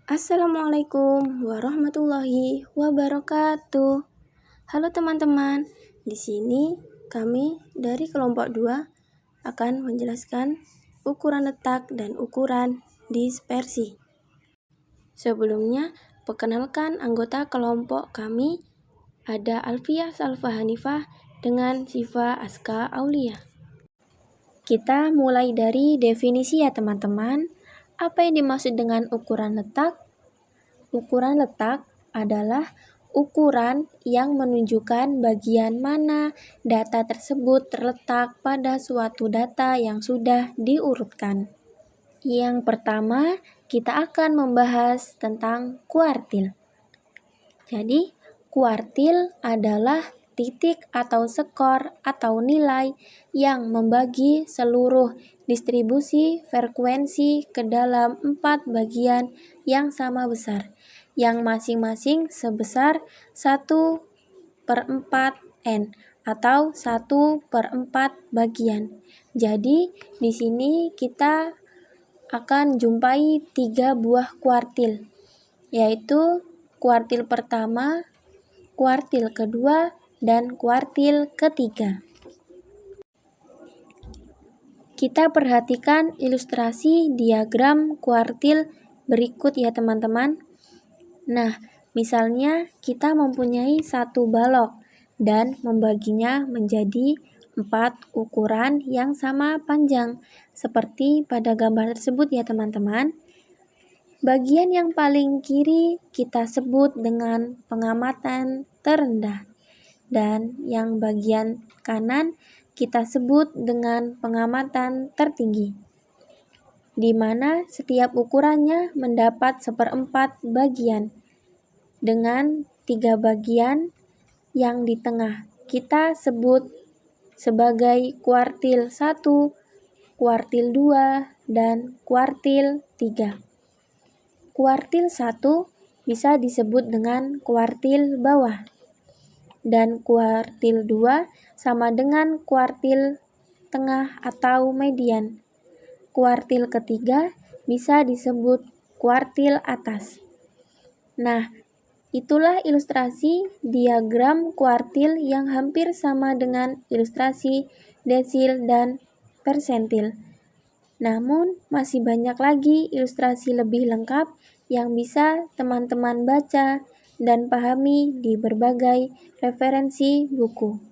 Assalamualaikum warahmatullahi wabarakatuh. Halo teman-teman, di sini kami dari kelompok 2 akan menjelaskan ukuran letak dan ukuran dispersi. Sebelumnya, perkenalkan anggota kelompok kami, ada Alfiah Salfa Hanifah dengan Sifa Aska Aulia. Kita mulai dari definisi ya teman-teman. Apa yang dimaksud dengan ukuran letak? Ukuran letak adalah ukuran yang menunjukkan bagian mana data tersebut terletak pada suatu data yang sudah diurutkan. Yang pertama, kita akan membahas tentang kuartil. Jadi, kuartil adalah titik atau skor atau nilai yang membagi seluruh distribusi frekuensi ke dalam 4 bagian yang sama besar, yang masing-masing sebesar 1/4 N atau 1/4 bagian. Jadi, di sini kita akan jumpai 3 buah kuartil, yaitu kuartil pertama, kuartil kedua, dan kuartil ketiga. Kita perhatikan ilustrasi diagram kuartil berikut ya teman-teman. Nah, misalnya kita mempunyai satu balok dan membaginya menjadi 4 ukuran yang sama panjang, seperti pada gambar tersebut ya teman-teman. Bagian yang paling kiri kita sebut dengan pengamatan terendah, dan yang bagian kanan kita sebut dengan pengamatan tertinggi, di mana setiap ukurannya mendapat 1/4 bagian, dengan 3 bagian yang di tengah kita sebut sebagai kuartil 1, kuartil 2, dan kuartil 3. Kuartil 1 bisa disebut dengan kuartil bawah, dan kuartil 2 sama dengan kuartil tengah atau median. Kuartil ketiga bisa disebut kuartil atas. Nah, itulah ilustrasi diagram kuartil yang hampir sama dengan ilustrasi desil dan persentil. Namun, masih banyak lagi ilustrasi lebih lengkap yang bisa teman-teman baca dan pahami di berbagai referensi buku.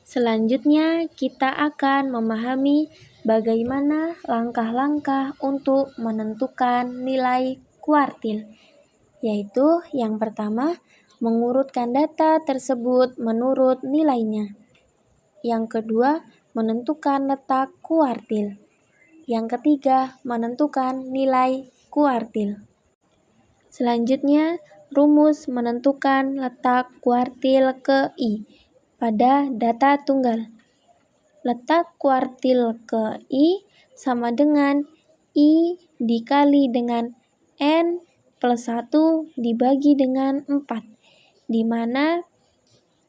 Selanjutnya, kita akan memahami bagaimana langkah-langkah untuk menentukan nilai kuartil, yaitu yang pertama, mengurutkan data tersebut menurut nilainya. Yang kedua, menentukan letak kuartil. Yang ketiga, menentukan nilai kuartil. Selanjutnya, rumus menentukan letak kuartil ke I pada data tunggal. Letak kuartil ke I sama dengan I dikali dengan N plus 1 dibagi dengan 4, di mana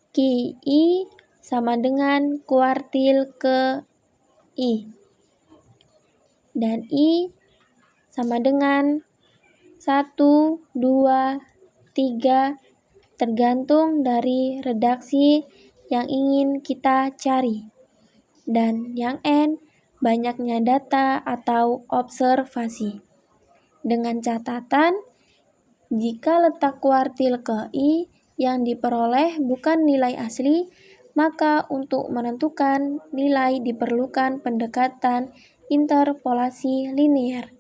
KI sama dengan kuartil ke I, dan I sama dengan 1, 2, 3, tergantung dari redaksi yang ingin kita cari. Dan yang N, banyaknya data atau observasi. Dengan catatan, jika letak kuartil ke I yang diperoleh bukan nilai asli, maka untuk menentukan nilai diperlukan pendekatan interpolasi linear.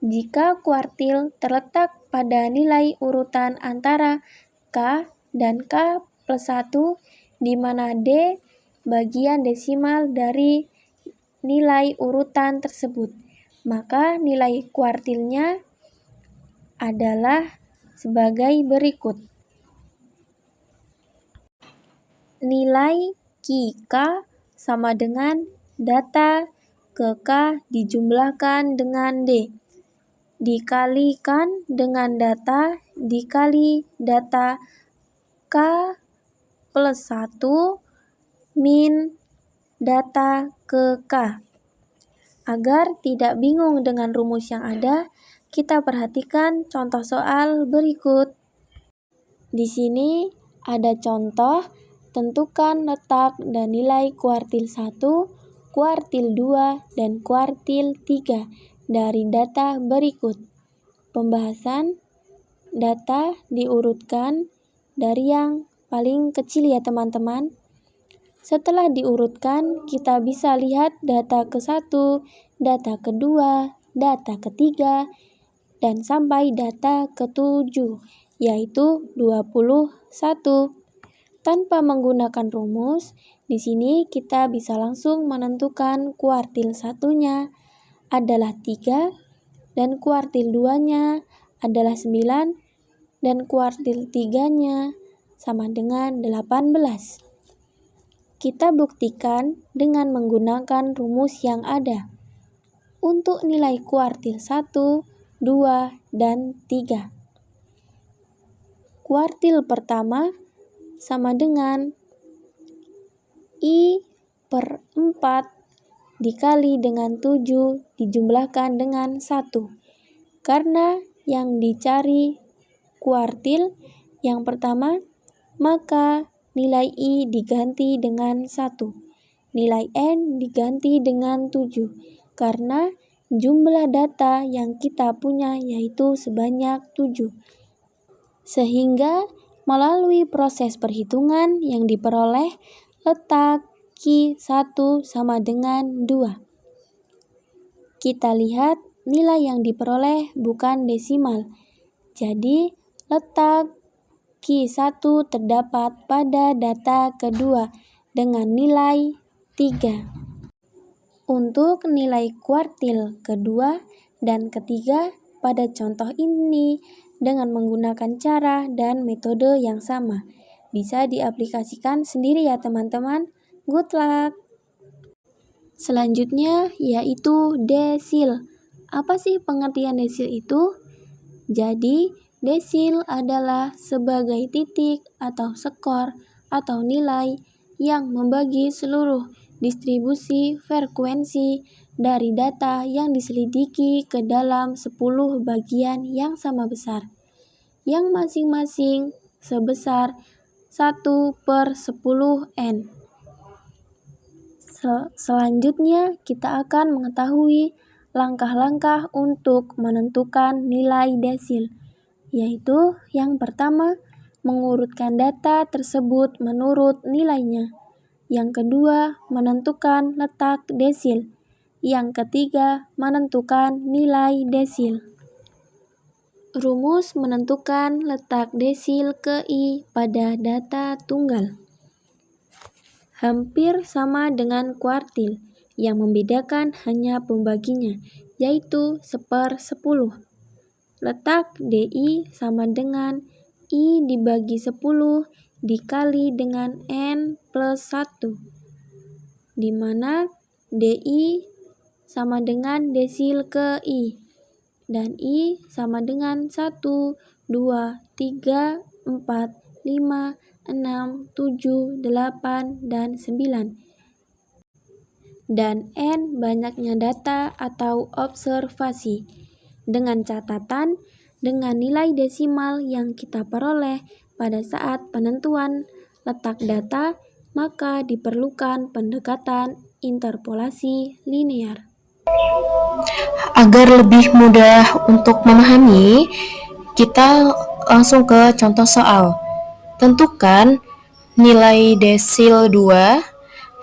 Jika kuartil terletak pada nilai urutan antara K dan K plus 1, di mana D bagian desimal dari nilai urutan tersebut, maka nilai kuartilnya adalah sebagai berikut. Nilai K sama dengan data ke K dijumlahkan dengan D, dikalikan dengan data dikali data K plus 1 min data ke K, Agar tidak bingung dengan rumus yang ada, kita perhatikan contoh soal berikut. Di sini ada contoh, tentukan letak dan nilai kuartil 1, kuartil 2, dan kuartil 3 dari data berikut. Pembahasan data diurutkan dari yang paling kecil ya teman-teman. Setelah diurutkan, kita bisa lihat data ke-1, data kedua, data ketiga, dan sampai data ke-7, yaitu 21. Tanpa menggunakan rumus, di sini kita bisa langsung menentukan kuartil 1-nya adalah 3, dan kuartil 2-nya adalah 9, dan kuartil 3-nya sama dengan 18. Kita buktikan dengan menggunakan rumus yang ada. Untuk nilai kuartil 1, 2, dan 3. Kuartil pertama sama dengan I per 4 dikali dengan 7 dijumlahkan dengan 1. Karena yang dicari kuartil yang pertama, maka nilai I diganti dengan 1. Nilai N diganti dengan 7. Karena jumlah data yang kita punya yaitu sebanyak 7. Sehingga melalui proses perhitungan yang diperoleh, letak Q1 sama dengan 2. Kita lihat nilai yang diperoleh bukan desimal. Jadi, letak Q1 terdapat pada data kedua dengan nilai 3. Untuk nilai kuartil kedua dan ketiga pada contoh ini dengan menggunakan cara dan metode yang sama. Bisa diaplikasikan sendiri ya teman-teman. Good luck! Selanjutnya yaitu desil. Apa sih pengertian desil itu? Jadi, desil adalah sebagai titik atau skor atau nilai yang membagi seluruh distribusi frekuensi dari data yang diselidiki ke dalam 10 bagian yang sama besar, yang masing-masing sebesar 1/10n. Selanjutnya, kita akan mengetahui langkah-langkah untuk menentukan nilai desil, yaitu yang pertama, mengurutkan data tersebut menurut nilainya. Yang kedua, menentukan letak desil. Yang ketiga, menentukan nilai desil. Rumus menentukan letak desil ke I pada data tunggal hampir sama dengan kuartil, yang membedakan hanya pembaginya, yaitu 1/10. Letak DI sama dengan I dibagi 10 dikali dengan N plus 1, di mana DI sama dengan desil ke I, dan I sama dengan 1, 2, 3, 4, 5, 6, 7, 8, dan 9. Dan N banyaknya data atau observasi. Dengan catatan, dengan nilai desimal yang kita peroleh pada saat penentuan letak data, maka diperlukan pendekatan interpolasi linear. Agar lebih mudah untuk memahami, kita langsung ke contoh soal. Tentukan nilai desil 2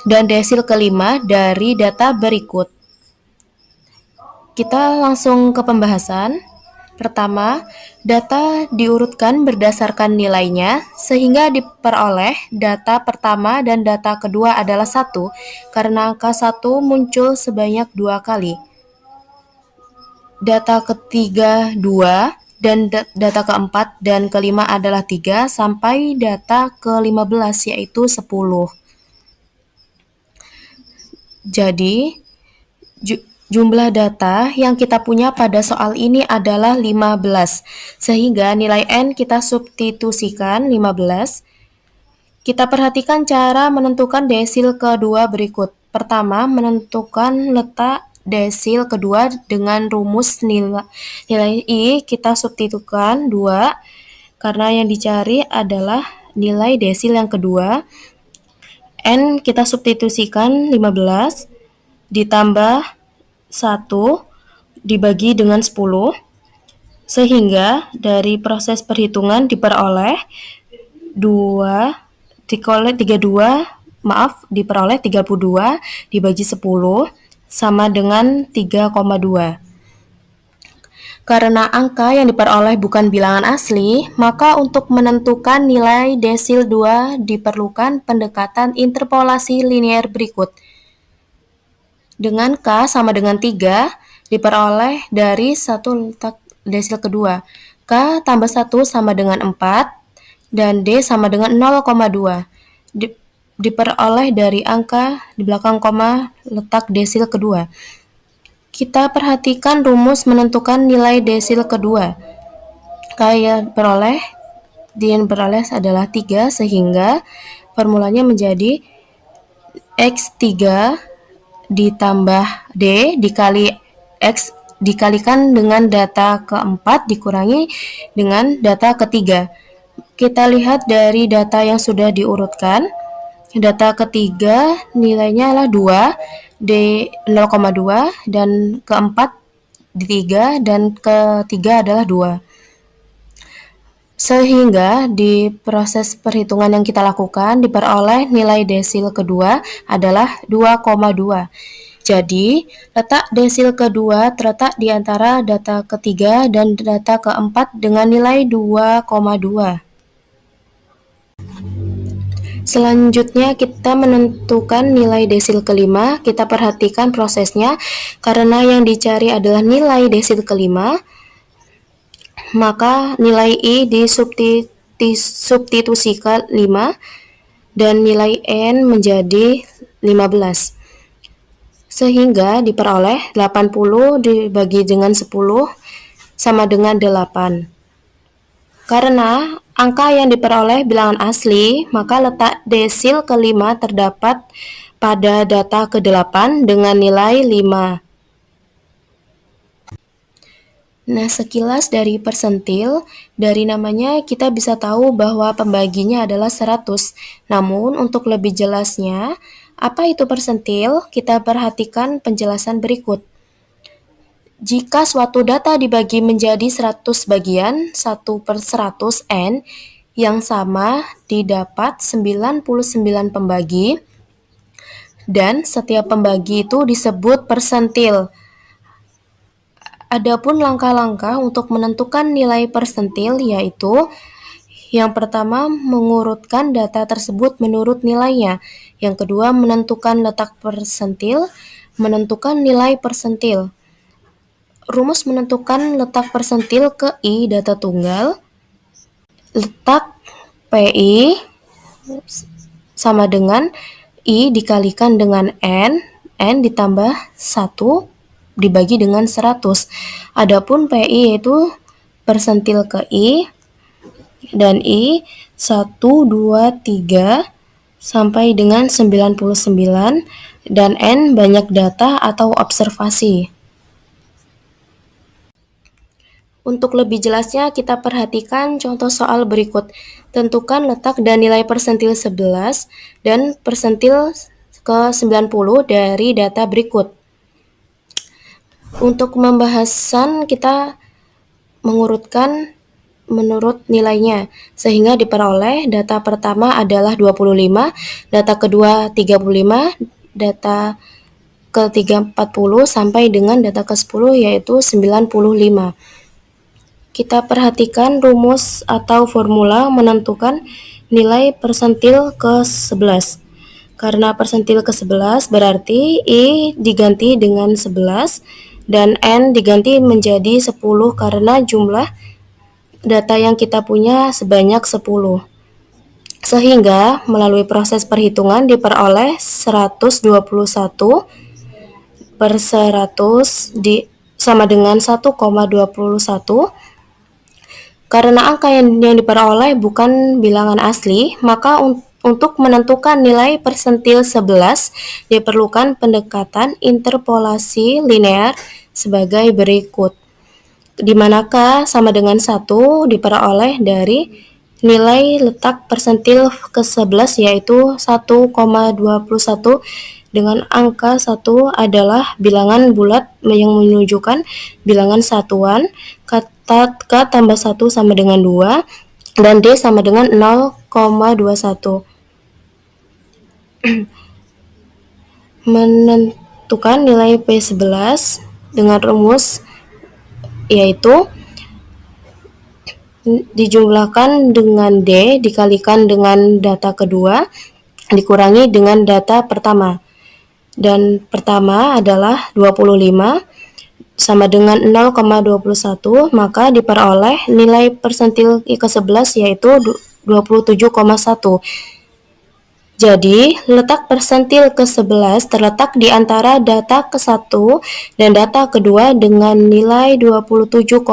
dan desil kelima dari data berikut. Kita langsung ke pembahasan. Pertama, data diurutkan berdasarkan nilainya, sehingga diperoleh data pertama dan data kedua adalah 1, karena angka 1 muncul sebanyak 2 kali. Data ketiga 2, dan data keempat dan kelima adalah 3, sampai data ke-15 yaitu 10. Jadi, jumlah data yang kita punya pada soal ini adalah 15, sehingga nilai N kita substitusikan 15. Kita perhatikan cara menentukan desil kedua berikut. Pertama, menentukan letak desil kedua dengan rumus nilai I kita substitusikan 2 karena yang dicari adalah nilai desil yang kedua. N kita substitusikan 15 ditambah 1 dibagi dengan 10 sehingga dari proses perhitungan diperoleh 32 dibagi 10 sama dengan 3,2. Karena angka yang diperoleh bukan bilangan asli, maka untuk menentukan nilai desil 2 diperlukan pendekatan interpolasi linear berikut. Dengan K sama dengan 3 diperoleh dari satu letak desil kedua. K tambah 1 sama dengan 4 dan D sama dengan 0,2. Diperoleh dari angka di belakang koma letak desil kedua. Kita perhatikan rumus menentukan nilai desil kedua. Yang diperoleh adalah 3 sehingga formulanya menjadi X3 ditambah D dikali X dikalikan dengan data keempat dikurangi dengan data ketiga. Kita lihat dari data yang sudah diurutkan. Data ketiga nilainya adalah 2, D 0,2 dan keempat di 3 dan ketiga adalah 2. Sehingga di proses perhitungan yang kita lakukan diperoleh nilai desil kedua adalah 2,2. Jadi, letak desil kedua terletak di antara data ketiga dan data keempat dengan nilai 2,2. Selanjutnya kita menentukan nilai desil kelima. Kita perhatikan prosesnya. Karena yang dicari adalah nilai desil kelima, maka nilai I disubstitusikan 5 dan nilai N menjadi 15. Sehingga diperoleh 80 dibagi dengan 10 sama dengan 8. Karena angka yang diperoleh bilangan asli, maka letak desil kelima terdapat pada data ke-8 dengan nilai 5. Nah, sekilas dari persentil, dari namanya kita bisa tahu bahwa pembaginya adalah 100. Namun, untuk lebih jelasnya, apa itu persentil? Kita perhatikan penjelasan berikut. Jika suatu data dibagi menjadi 100 bagian, 1/100 N, yang sama didapat 99 pembagi, dan setiap pembagi itu disebut persentil. Adapun langkah-langkah untuk menentukan nilai persentil yaitu yang pertama, mengurutkan data tersebut menurut nilainya. Yang kedua, menentukan letak persentil, menentukan nilai persentil. Rumus menentukan letak persentil ke I data tunggal. Letak PI sama dengan I dikalikan dengan N ditambah 1 dibagi dengan 100. Adapun PI yaitu persentil ke I dan I 1, 2, 3 sampai dengan 99 dan N banyak data atau observasi. Untuk lebih jelasnya kita perhatikan contoh soal berikut. Tentukan letak dan nilai persentil 11 dan persentil ke-90 dari data berikut. Untuk pembahasan kita mengurutkan menurut nilainya, sehingga diperoleh data pertama adalah 25, data kedua 35, data ketiga 40, sampai dengan data ke-10 yaitu 95. Kita perhatikan rumus atau formula menentukan nilai persentil ke-11. Karena persentil ke-11 berarti I diganti dengan 11 dan N diganti menjadi 10 karena jumlah data yang kita punya sebanyak 10. Sehingga melalui proses perhitungan diperoleh 121 per 100 sama dengan 1,21. Karena angka yang diperoleh bukan bilangan asli, maka Untuk menentukan nilai persentil 11, diperlukan pendekatan interpolasi linear sebagai berikut. Di manakah sama dengan 1 diperoleh dari nilai letak persentil ke-11 yaitu 1,21 dengan angka 1 adalah bilangan bulat yang menunjukkan bilangan satuan, kata K tambah 1 sama dengan 2, dan D sama dengan 0,21. Menentukan nilai P11 dengan rumus yaitu dijumlahkan dengan D dikalikan dengan data kedua dikurangi dengan data pertama. Dan pertama adalah 25 sama dengan 0,21, maka diperoleh nilai persentil ke-11 yaitu 27,1. Jadi, letak persentil ke-11 terletak di antara data ke-1 dan data kedua dengan nilai 27,1.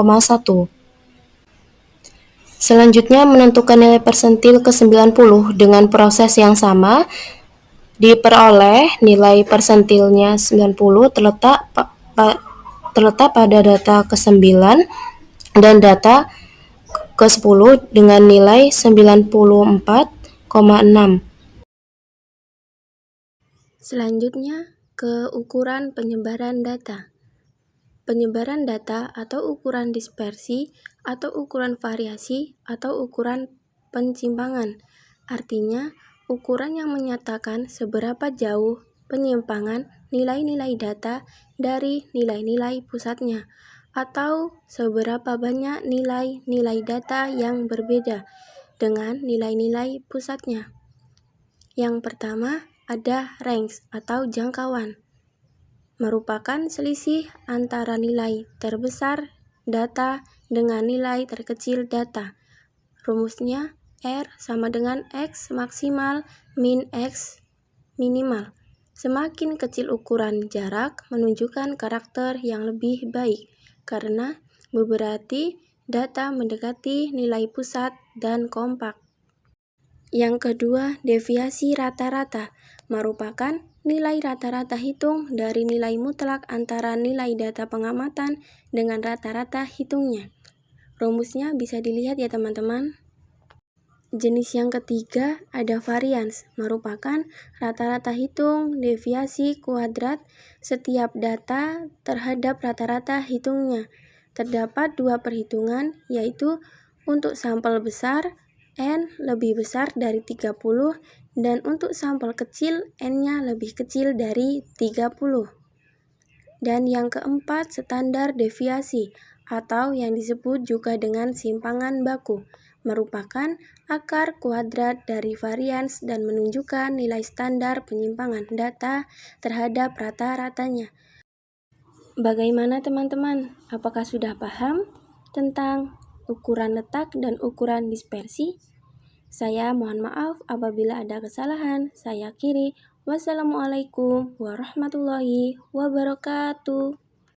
Selanjutnya, menentukan nilai persentil ke-90 dengan proses yang sama. Diperoleh nilai persentilnya 90 terletak pada data ke-9 dan data ke-10 dengan nilai 94,6. Selanjutnya, ke ukuran penyebaran data. Penyebaran data atau ukuran dispersi atau ukuran variasi atau ukuran penyimpangan. Artinya, ukuran yang menyatakan seberapa jauh penyimpangan nilai-nilai data dari nilai-nilai pusatnya, atau seberapa banyak nilai-nilai data yang berbeda dengan nilai-nilai pusatnya. Yang pertama, ada range atau jangkauan, merupakan selisih antara nilai terbesar data dengan nilai terkecil data. Rumusnya R sama dengan X maksimal min X minimal. Semakin kecil ukuran jarak menunjukkan karakter yang lebih baik, karena berarti data mendekati nilai pusat dan kompak. Yang kedua, deviasi rata-rata, merupakan nilai rata-rata hitung dari nilai mutlak antara nilai data pengamatan dengan rata-rata hitungnya. Rumusnya bisa dilihat ya teman-teman. Jenis yang ketiga ada varians, merupakan rata-rata hitung deviasi kuadrat setiap data terhadap rata-rata hitungnya. Terdapat dua perhitungan, yaitu untuk sampel besar, N lebih besar dari 30, dan untuk sampel kecil, N-nya lebih kecil dari 30. Dan yang keempat, standar deviasi, atau yang disebut juga dengan simpangan baku, merupakan akar kuadrat dari varians dan menunjukkan nilai standar penyimpangan data terhadap rata-ratanya. Bagaimana teman-teman? Apakah sudah paham tentang ukuran letak dan ukuran dispersi? Saya mohon maaf apabila ada kesalahan. Saya akhiri. Wassalamualaikum warahmatullahi wabarakatuh.